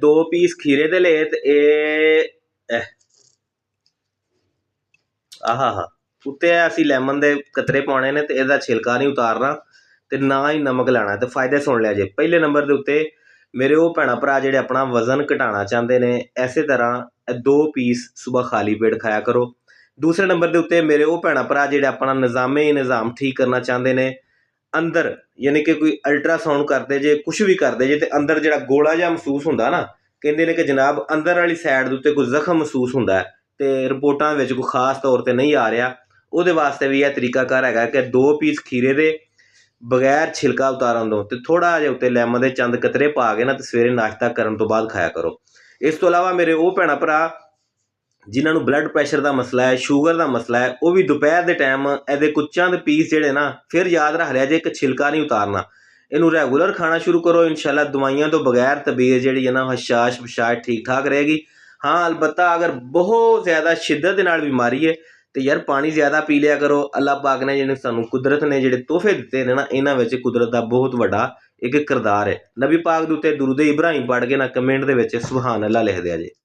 2 piece ਖੀਰੇ ਦੇ ਲਏ ਤੇ ਇਹ ਆਹਾ ਉੱਤੇ ਅਸੀਂ ਲੈਮਨ ਦੇ ਕਤਰੇ ਪਾਉਣੇ ਨੇ ਤੇ ਇਹਦਾ ਛਿਲਕਾ ਨਹੀਂ ਉਤਾਰਨਾ ਤੇ ਨਾ ਹੀ ਨਮਕ ਲੈਣਾ। ਤੇ ਫਾਇਦੇ ਸੁਣ ਲਿਆ ਜੇ। ਪਹਿਲੇ ਨੰਬਰ ਦੇ ਉੱਤੇ ਮੇਰੇ ਉਹ ਭੈਣਾਂ ਭਰਾ ਜਿਹੜੇ ਆਪਣਾ ਵਜ਼ਨ ਘਟਾਉਣਾ ਚਾਹੁੰਦੇ ਨੇ, ਇਸੇ ਤਰ੍ਹਾਂ ਇਹ 2 ਪੀਸ ਸੁਬਹ ਖਾਲੀ ਪੇਟ ਖਾਇਆ ਕਰੋ। ਦੂਸਰੇ ਨੰਬਰ ਦੇ ਉੱਤੇ ਮੇਰੇ ਉਹ ਭੈਣਾਂ ਭਰਾ ਜਿਹੜੇ ਆਪਣਾ ਨਿਜ਼ਾਮ ਠੀਕ ਕਰਨਾ ਚਾਹੁੰਦੇ ਨੇ, ਅੰਦਰ ਯਾਨੀ ਕਿ ਕੋਈ ਅਲਟਰਾਸਾਊਂਡ ਕਰਦੇ ਜੇ, ਕੁਛ ਵੀ ਕਰਦੇ ਜੇ ਤੇ ਅੰਦਰ ਜਿਹੜਾ ਗੋਲਾ ਜਿਹਾ ਮਹਿਸੂਸ ਹੁੰਦਾ ਨਾ, ਕਹਿੰਦੇ ਨੇ ਕਿ ਜਨਾਬ ਅੰਦਰ ਵਾਲੀ ਸਾਈਡ ਦੇ ਉੱਤੇ ਕੋਈ ਜ਼ਖਮ ਮਹਿਸੂਸ ਹੁੰਦਾ ਤੇ ਰਿਪੋਰਟਾਂ ਵਿੱਚ ਕੋਈ ਖਾਸ ਤੌਰ 'ਤੇ ਨਹੀਂ ਆ ਰਿਹਾ, ਉਹਦੇ ਵਾਸਤੇ ਵੀ ਇਹ ਤਰੀਕਾਕਾਰ ਹੈਗਾ ਕਿ 2 ਪੀਸ ਖੀਰੇ ਦੇ ਬਗੈਰ ਛਿਲਕਾ ਉਤਾਰਨ ਤੋਂ ਤੇ ਥੋੜ੍ਹਾ ਜਿਹਾ ਉੱਤੇ ਲੈਮਨ ਦੇ ਚੰਦ ਕਤਰੇ ਪਾ ਕੇ ਨਾ ਤੇ ਸਵੇਰੇ ਨਾਸ਼ਤਾ ਕਰਨ ਤੋਂ ਬਾਅਦ ਖਾਇਆ ਕਰੋ। ਇਸ ਤੋਂ ਇਲਾਵਾ ਮੇਰੇ ਉਹ ਭੈਣਾਂ ਭਰਾ ਜਿਨ੍ਹਾਂ ਨੂੰ ਬਲੱਡ ਪ੍ਰੈਸ਼ਰ ਦਾ ਮਸਲਾ ਹੈ, ਸ਼ੂਗਰ ਦਾ ਮਸਲਾ ਹੈ, ਉਹ ਵੀ ਦੁਪਹਿਰ ਦੇ ਟਾਈਮ ਇਹਦੇ ਕੁੱਚਾਂ ਦੇ ਪੀਸ ਜਿਹੜੇ ਨਾ, ਫਿਰ ਯਾਦ ਰੱਖ ਲਿਆ ਜੇ ਇੱਕ ਛਿਲਕਾ ਨਹੀਂ ਉਤਾਰਨਾ। ਇਹਨੂੰ ਰੈਗੂਲਰ ਖਾਣਾ ਸ਼ੁਰੂ ਕਰੋ, ਇਨਸ਼ਾਅੱਲਾ ਦਵਾਈਆਂ ਤੋਂ ਬਗੈਰ ਤਬੀਅਤ ਜਿਹੜੀ ਹੈ ਨਾ ਹਸ਼ਾਸ਼ ਬਸ਼ਾਸ਼ ਠੀਕ ਠਾਕ ਰਹੇਗੀ। ਹਾਂ ਅਲਬੱਤਾ ਅਗਰ ਬਹੁਤ ਜ਼ਿਆਦਾ ਸ਼ਿੱਦਤ ਦੇ ਨਾਲ ਬਿਮਾਰੀ ਹੈ ਤੇ ਯਾਰ ਪਾਣੀ ਜ਼ਿਆਦਾ ਪੀ ਲਿਆ ਕਰੋ। ਅੱਲਾਹ ਪਾਕ ਨੇ ਜਿਹੜੇ ਸਾਨੂੰ ਕੁਦਰਤ ਨੇ ਜਿਹੜੇ ਤੋਹਫੇ ਦਿੱਤੇ ਨੇ ਨਾ, ਇਹਨਾਂ ਵਿੱਚ ਕੁਦਰਤ ਦਾ ਬਹੁਤ ਵੱਡਾ ਇੱਕ ਕਿਰਦਾਰ ਹੈ। ਨਬੀ ਪਾਕ ਦੇ ਉੱਤੇ ਦੁਰੂਦ ਇਬਰਾਹੀਮ ਪੜ੍ਹ ਕੇ ਨਾ ਕਮੈਂਟ ਦੇ ਵਿੱਚ ਸੁਭਾਨ ਅੱਲਾਹ ਲਿਖ ਦਿਆ ਜੇ।